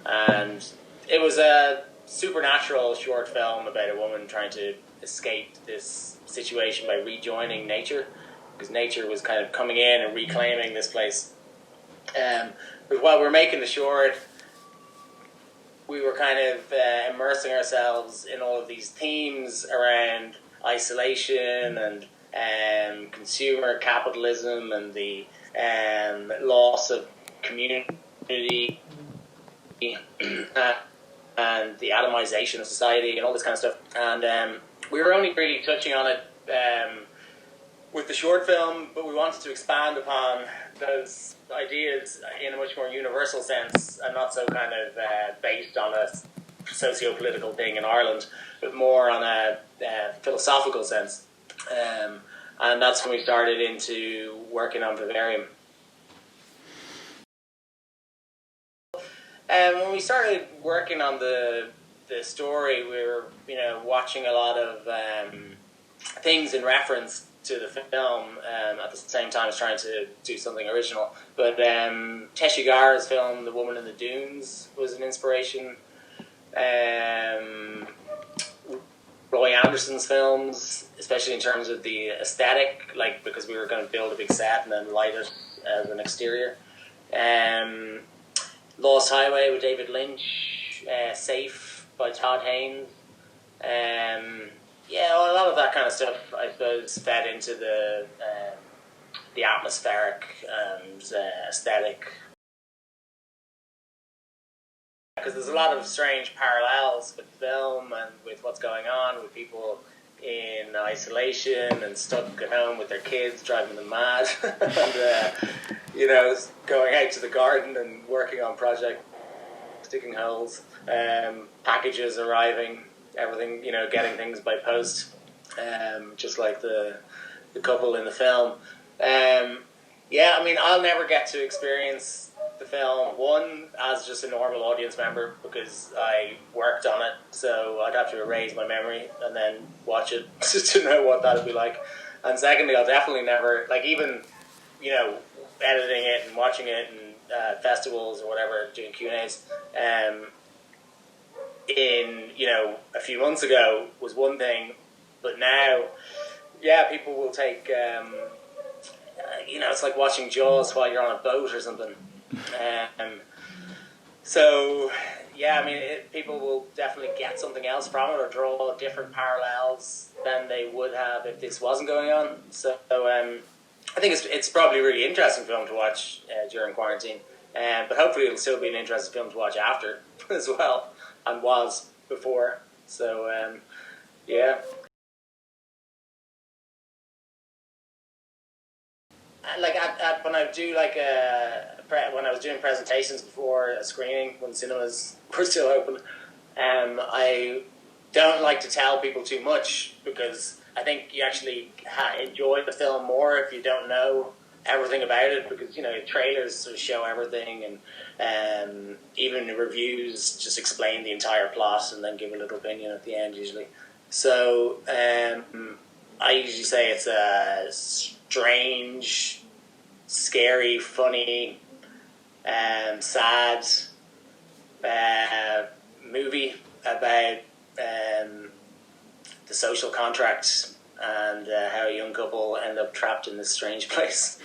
And it was a supernatural short film about a woman trying to escape this situation by rejoining nature, because nature was kind of coming in and reclaiming this place. But while we were making the short, we were kind of immersing ourselves in all of these themes around isolation and consumer capitalism and the loss of community and the atomization of society and all this kind of stuff. And we were only really touching on it with the short film, but we wanted to expand upon those ideas in a much more universal sense, and not so kind of based on a socio-political thing in Ireland, but more on a philosophical sense. And that's when we started into working on VIVARIUM. When we started working on the story, we were watching a lot of things in reference to the film at the same time as trying to do something original. But Teshi Gara's film, The Woman in the Dunes, was an inspiration. Roy Anderson's films, especially in terms of the aesthetic, like because we were going to build a big set and then light it as an exterior. Lost Highway with David Lynch, Safe by Todd Haynes. A lot of that kind of stuff, I suppose, fed into the atmospheric and aesthetic. Because there's a lot of strange parallels with film and with what's going on with people in isolation and stuck at home with their kids, driving them mad, and going out to the garden and working on projects, sticking holes, packages arriving, everything, getting things by post, just like the couple in the film. I'll never get to experience the film, one, as just a normal audience member, because I worked on it, so I'd have to erase my memory and then watch it to know what that would be like. And secondly, I'll definitely never, even, editing it and watching it in festivals or whatever, doing Q&As, a few months ago was one thing, but now, people will take, it's like watching Jaws while you're on a boat or something. People will definitely get something else from it or draw different parallels than they would have if this wasn't going on. So I think it's probably a really interesting film to watch during quarantine, but hopefully it'll still be an interesting film to watch after as well, and was before. So when I do when I was doing presentations before a screening when cinemas were still open, I don't like to tell people too much, because I think you actually enjoy the film more if you don't know everything about it, because trailers sort of show everything, and even the reviews just explain the entire plot and then give a little opinion at the end usually. So I usually say it's a strange, scary, funny, sad movie about the social contract and how a young couple end up trapped in this strange place.